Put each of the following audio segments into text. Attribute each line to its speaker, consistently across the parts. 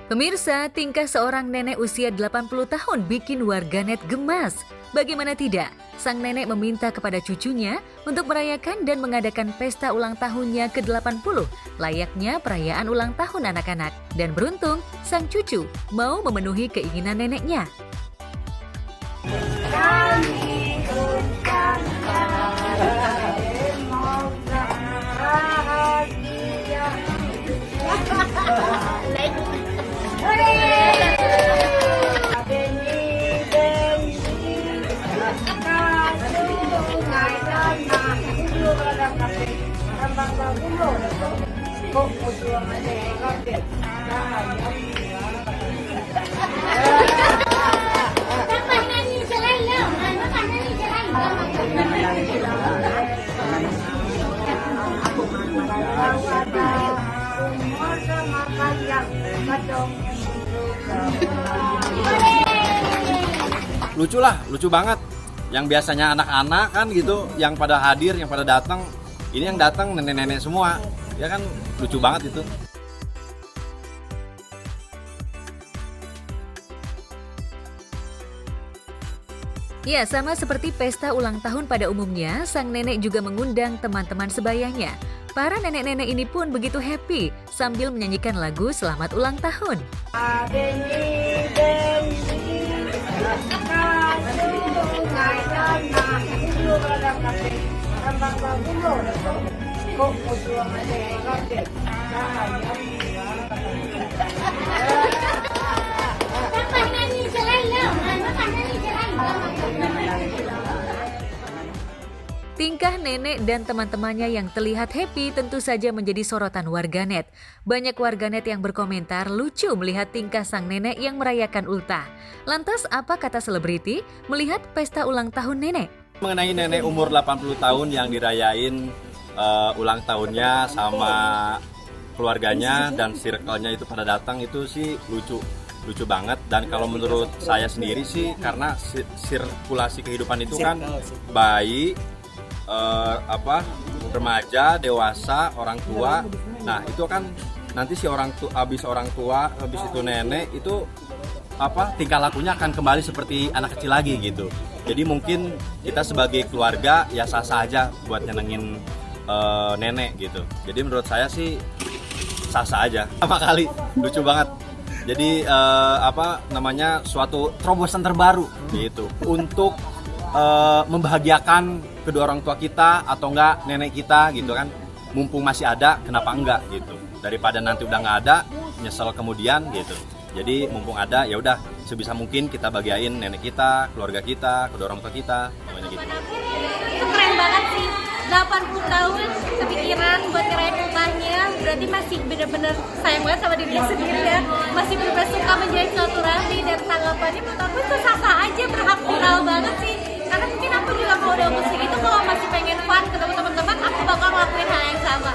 Speaker 1: Pemirsa, tingkah seorang nenek usia 80 tahun bikin warganet gemas. Bagaimana tidak, sang nenek meminta kepada cucunya untuk merayakan dan mengadakan pesta ulang tahunnya ke-80, layaknya perayaan ulang tahun anak-anak. Dan beruntung, sang cucu mau memenuhi keinginan neneknya.
Speaker 2: Lucu lah, lucu banget. Yang biasanya anak-anak kan gitu, yang pada hadir, yang pada datang, ini yang datang nenek-nenek semua. Ya kan lucu banget itu.
Speaker 1: Ya, sama seperti pesta ulang tahun pada umumnya, sang nenek juga mengundang teman-teman sebayanya. Para nenek-nenek ini pun begitu happy sambil menyanyikan lagu Selamat Ulang Tahun. Tingkah nenek dan teman-temannya yang terlihat happy tentu saja menjadi sorotan warganet. Banyak warganet yang berkomentar lucu melihat tingkah sang nenek yang merayakan ultah. Lantas apa kata selebriti melihat pesta ulang tahun nenek?
Speaker 2: Mengenai nenek umur 80 tahun yang dirayain ulang tahunnya sama keluarganya dan circle-nya itu pada datang, itu sih lucu banget. Dan kalau menurut saya sendiri sih, karena sirkulasi kehidupan itu kan bayi, remaja, dewasa, orang tua. Nah, itu kan nanti si habis orang tua, habis itu nenek, itu tingkah lakunya akan kembali seperti anak kecil lagi gitu. Jadi mungkin kita sebagai keluarga ya sah-sah aja buat nyenengin nenek gitu. Jadi menurut saya sih sah-sah aja. Pertama kali lucu banget. Jadi suatu terobosan terbaru gitu untuk membahagiakan kedua orang tua kita atau enggak nenek kita gitu kan. Mumpung masih ada, kenapa enggak gitu. Daripada nanti udah nggak ada, nyesel kemudian gitu. Jadi mumpung ada, ya udah sebisa mungkin kita bagiain nenek kita, keluarga kita, kedua orang tua kita, namanya gitu.
Speaker 3: Itu keren banget sih. 80 tahun kepikiran buat ngerayain ultahnya, berarti masih bener-bener sayang banget sama dirinya sendiri ya. Masih bener-bener suka menjalin silaturahmi, dan tanggapannya menurut aku itu sah-sah aja, berhak viral banget sih. Karena mungkin aku juga kalau udah umur segitu, kalau masih pengen fun ketemu teman-teman, aku bakal ngelakuin hal yang sama.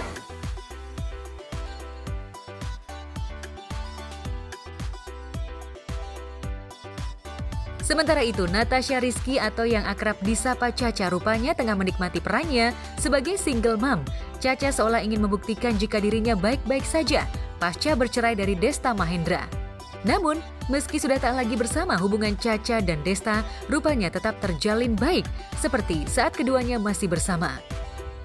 Speaker 1: Sementara itu, Natasha Rizky atau yang akrab disapa Caca rupanya tengah menikmati perannya sebagai single mom. Caca seolah ingin membuktikan jika dirinya baik-baik saja pasca bercerai dari Desta Mahendra. Namun, meski sudah tak lagi bersama, hubungan Caca dan Desta rupanya tetap terjalin baik seperti saat keduanya masih bersama.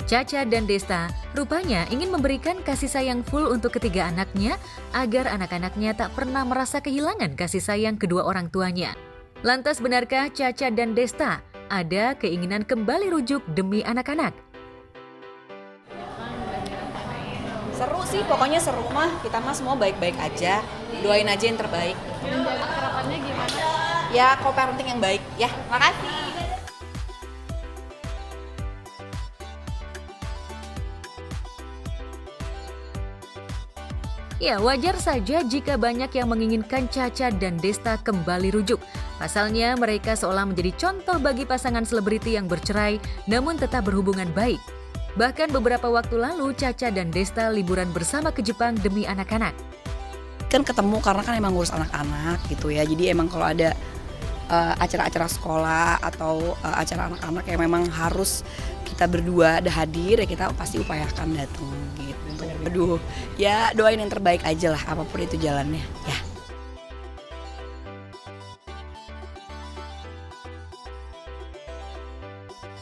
Speaker 1: Caca dan Desta rupanya ingin memberikan kasih sayang full untuk ketiga anaknya agar anak-anaknya tak pernah merasa kehilangan kasih sayang kedua orang tuanya. Lantas benarkah Caca dan Desta ada keinginan kembali rujuk demi anak-anak?
Speaker 4: Seru sih, pokoknya seru mah. Kita mah semua baik-baik aja. Doain aja yang terbaik.
Speaker 3: Harapannya gimana?
Speaker 4: Ya, co-parenting yang baik. Ya, makasih.
Speaker 1: Ya, wajar saja jika banyak yang menginginkan Caca dan Desta kembali rujuk. Pasalnya, mereka seolah menjadi contoh bagi pasangan selebriti yang bercerai namun tetap berhubungan baik. Bahkan beberapa waktu lalu, Caca dan Desta liburan bersama ke Jepang demi anak-anak.
Speaker 4: Kan ketemu karena kan emang ngurus anak-anak gitu ya. Jadi emang kalau ada acara-acara sekolah atau acara anak-anak yang memang harus kita berdua ada hadir, ya kita pasti upayakan datang gitu. Aduh, ya doain yang terbaik aja lah apapun itu jalannya ya.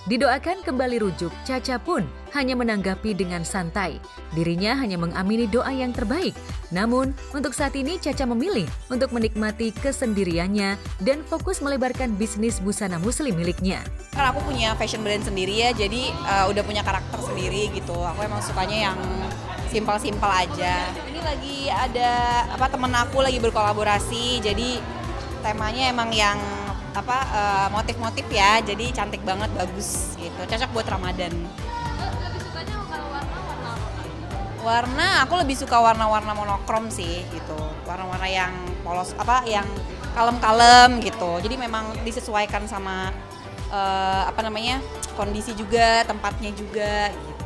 Speaker 1: Didoakan kembali rujuk, Cha pun hanya menanggapi dengan santai. Dirinya hanya mengamini doa yang terbaik. Namun, untuk saat ini Cha memilih untuk menikmati kesendiriannya dan fokus melebarkan bisnis busana muslim miliknya.
Speaker 4: Karena aku punya fashion brand sendiri ya, jadi udah punya karakter sendiri gitu. Aku emang sukanya yang simpel-simpel aja. Ini lagi ada temen aku lagi berkolaborasi, jadi temanya emang yang motif-motif ya, jadi cantik banget, bagus gitu, cocok buat Ramadan.
Speaker 3: Lebih sukanya kalau warna apa?
Speaker 4: Warna, aku lebih suka warna-warna monokrom sih gitu, warna-warna yang polos, yang kalem-kalem gitu. Jadi memang disesuaikan sama kondisi juga, tempatnya juga gitu.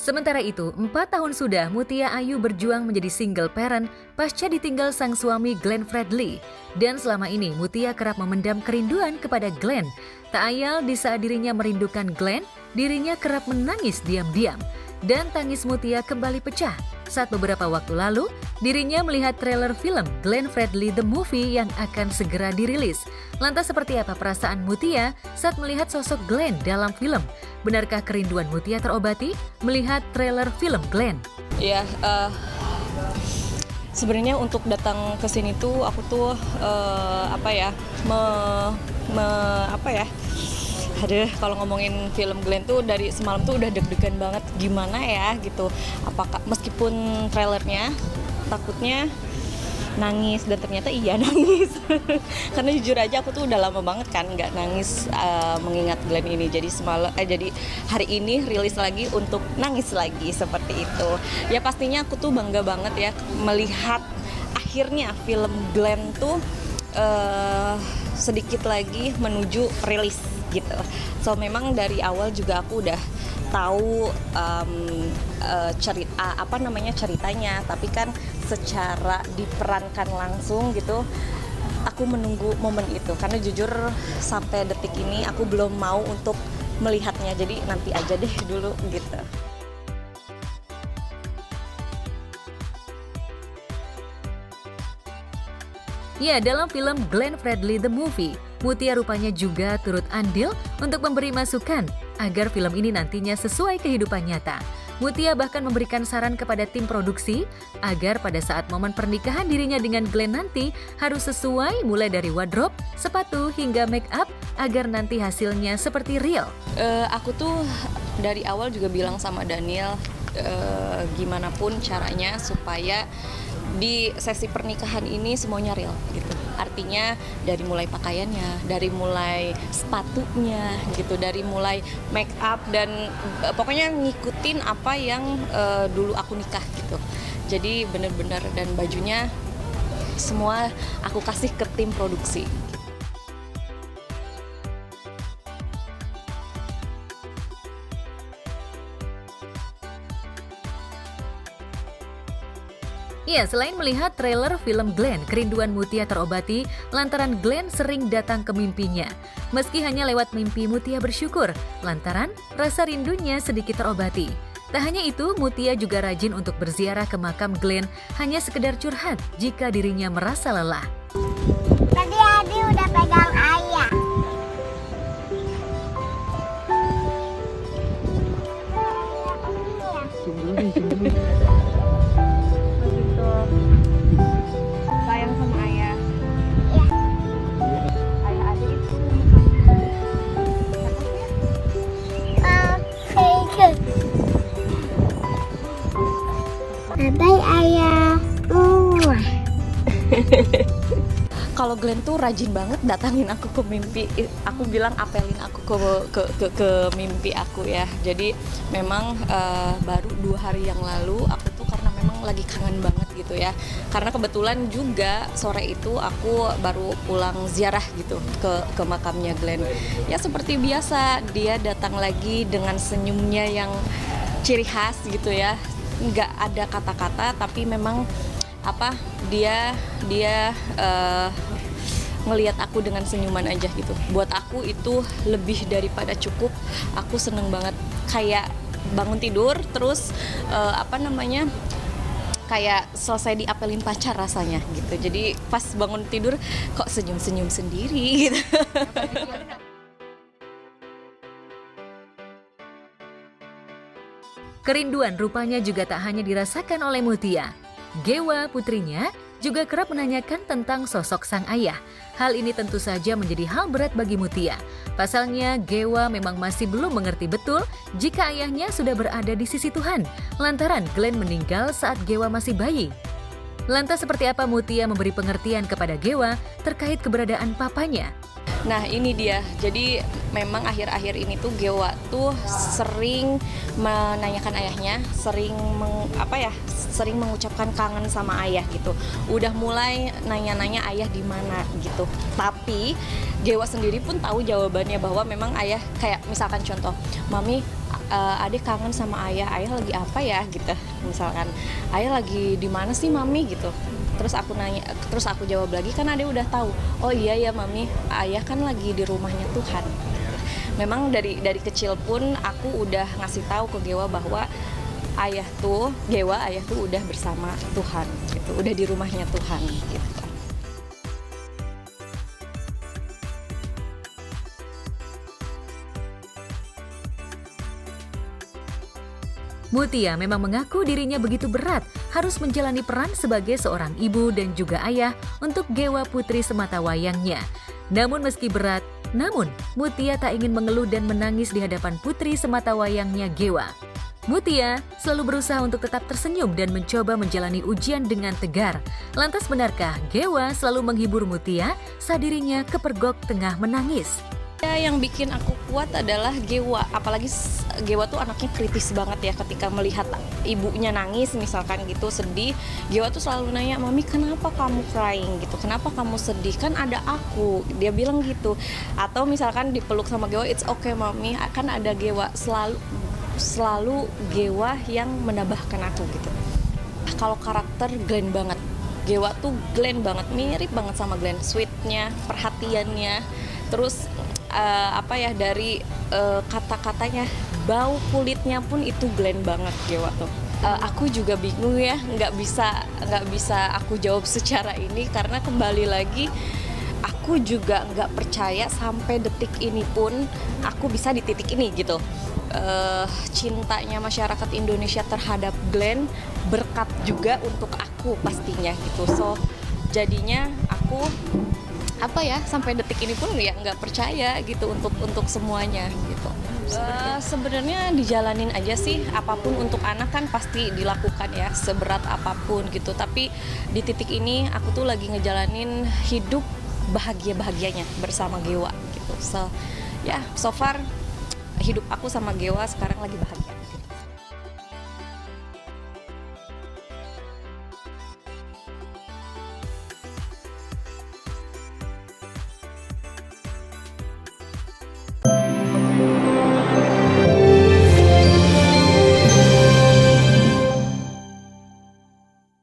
Speaker 1: Sementara itu, 4 tahun sudah Mutia Ayu berjuang menjadi single parent pasca ditinggal sang suami Glenn Fredly. Dan selama ini Mutia kerap memendam kerinduan kepada Glenn. Tak ayal di saat dirinya merindukan Glenn, dirinya kerap menangis diam-diam. Dan tangis Mutia kembali pecah saat beberapa waktu lalu dirinya melihat trailer film Glenn Fredly The Movie yang akan segera dirilis. Lantas seperti apa perasaan Mutia saat melihat sosok Glenn dalam film? Benarkah kerinduan Mutia terobati melihat trailer film Glenn?
Speaker 5: Ya, sebenarnya untuk datang ke sini tuh aku tuh aduh, kalau ngomongin film Glenn tuh dari semalam tuh udah deg-degan banget, gimana ya gitu. Apakah meskipun trailernya takutnya nangis, dan ternyata iya nangis. Karena jujur aja aku tuh udah lama banget kan nggak nangis mengingat Glenn ini. Jadi jadi hari ini rilis lagi untuk nangis lagi seperti itu. Ya pastinya aku tuh bangga banget ya melihat akhirnya film Glenn tuh sedikit lagi menuju rilis gitu. So memang dari awal juga aku udah tahu ceritanya, tapi kan secara diperankan langsung gitu, aku menunggu momen itu karena jujur sampai detik ini aku belum mau untuk melihatnya, jadi nanti aja deh dulu gitu.
Speaker 1: Ya, dalam film Glenn Fredly The Movie, Mutia rupanya juga turut andil untuk memberi masukan agar film ini nantinya sesuai kehidupan nyata. Mutia bahkan memberikan saran kepada tim produksi agar pada saat momen pernikahan dirinya dengan Glenn nanti harus sesuai mulai dari wardrobe, sepatu hingga make up agar nanti hasilnya seperti real.
Speaker 5: Aku tuh dari awal juga bilang sama Daniel gimana pun caranya supaya di sesi pernikahan ini semuanya real gitu. Artinya dari mulai pakaiannya, dari mulai sepatunya gitu, dari mulai make up dan pokoknya ngikutin apa yang dulu aku nikah gitu. Jadi bener-bener, dan bajunya semua aku kasih ke tim produksi.
Speaker 1: Ya, selain melihat trailer film Glenn, kerinduan Mutia terobati lantaran Glenn sering datang ke mimpinya. Meski hanya lewat mimpi, Mutia bersyukur lantaran rasa rindunya sedikit terobati. Tak hanya itu, Mutia juga rajin untuk berziarah ke makam Glenn, hanya sekedar curhat jika dirinya merasa lelah.
Speaker 6: Tadi Adi udah pegang ayah.
Speaker 4: Sayang sama ayah. Ayah adik itu.
Speaker 6: Bye ayah.
Speaker 5: Kalau Glenn tuh rajin banget datangin aku ke mimpi. Aku bilang apelin aku ke mimpi aku ya. Jadi memang baru 2 hari yang lalu aku tuh karena memang lagi kangen banget gitu ya. Karena kebetulan juga sore itu aku baru pulang ziarah gitu ke makamnya Glenn. Ya seperti biasa dia datang lagi dengan senyumnya yang ciri khas gitu ya. Nggak ada kata-kata tapi memang dia ngelihat aku dengan senyuman aja gitu. Buat aku itu lebih daripada cukup. Aku seneng banget kayak bangun tidur terus kayak selesai diapelin pacar rasanya gitu. Jadi pas bangun tidur kok senyum-senyum sendiri gitu.
Speaker 1: Kerinduan rupanya juga tak hanya dirasakan oleh Mutia. Gewa, putrinya, juga kerap menanyakan tentang sosok sang ayah. Hal ini tentu saja menjadi hal berat bagi Mutia. Pasalnya, Gewa memang masih belum mengerti betul jika ayahnya sudah berada di sisi Tuhan, lantaran Glenn meninggal saat Gewa masih bayi. Lantas seperti apa Mutia memberi pengertian kepada Gewa terkait keberadaan papanya?
Speaker 5: Nah ini dia, jadi memang akhir-akhir ini tuh Gewa tuh sering menanyakan ayahnya, sering mengucapkan kangen sama ayah gitu. Udah mulai nanya-nanya ayah di mana gitu. Tapi Gewa sendiri pun tahu jawabannya bahwa memang ayah, kayak misalkan contoh, Mami, adik kangen sama ayah lagi apa ya gitu. Misalkan, ayah lagi di mana sih Mami gitu. Terus aku jawab lagi, kan Ade udah tahu. Oh iya ya Mami, ayah kan lagi di rumahnya Tuhan. Memang dari kecil pun aku udah ngasih tahu ke Gewa bahwa ayah tuh udah bersama Tuhan gitu, udah di rumahnya Tuhan gitu.
Speaker 1: Mutia memang mengaku dirinya begitu berat harus menjalani peran sebagai seorang ibu dan juga ayah untuk Gewa putri sematawayangnya. Namun meski berat, Mutia tak ingin mengeluh dan menangis di hadapan putri sematawayangnya Gewa. Mutia selalu berusaha untuk tetap tersenyum dan mencoba menjalani ujian dengan tegar. Lantas benarkah Gewa selalu menghibur Mutia saat dirinya kepergok tengah menangis?
Speaker 5: Yang bikin aku kuat adalah Gewa, apalagi Gewa tuh anaknya kritis banget ya, ketika melihat ibunya nangis misalkan gitu, sedih, Gewa tuh selalu nanya, Mami kenapa kamu crying gitu, kenapa kamu sedih, kan ada aku, dia bilang gitu. Atau misalkan dipeluk sama Gewa, it's okay Mami, kan ada Gewa, selalu Gewa yang menambahkan aku gitu. Kalau karakter Glenn banget, Gewa tuh Glenn banget, mirip banget sama Glenn, sweetnya, perhatiannya, terus dari kata-katanya, bau kulitnya pun itu Glenn banget Gewa tuh. Aku juga bingung ya, nggak bisa aku jawab secara ini, karena kembali lagi aku juga nggak percaya sampai detik ini pun aku bisa di titik ini gitu. Cintanya masyarakat Indonesia terhadap Glenn berkat juga untuk aku pastinya gitu. So jadinya aku sampai detik ini pun ya nggak percaya gitu untuk semuanya gitu. Sebenarnya dijalanin aja sih, apapun untuk anak kan pasti dilakukan ya, seberat apapun gitu. Tapi di titik ini aku tuh lagi ngejalanin hidup bahagianya bersama Gewa gitu. So far hidup aku sama Gewa sekarang lagi bahagia.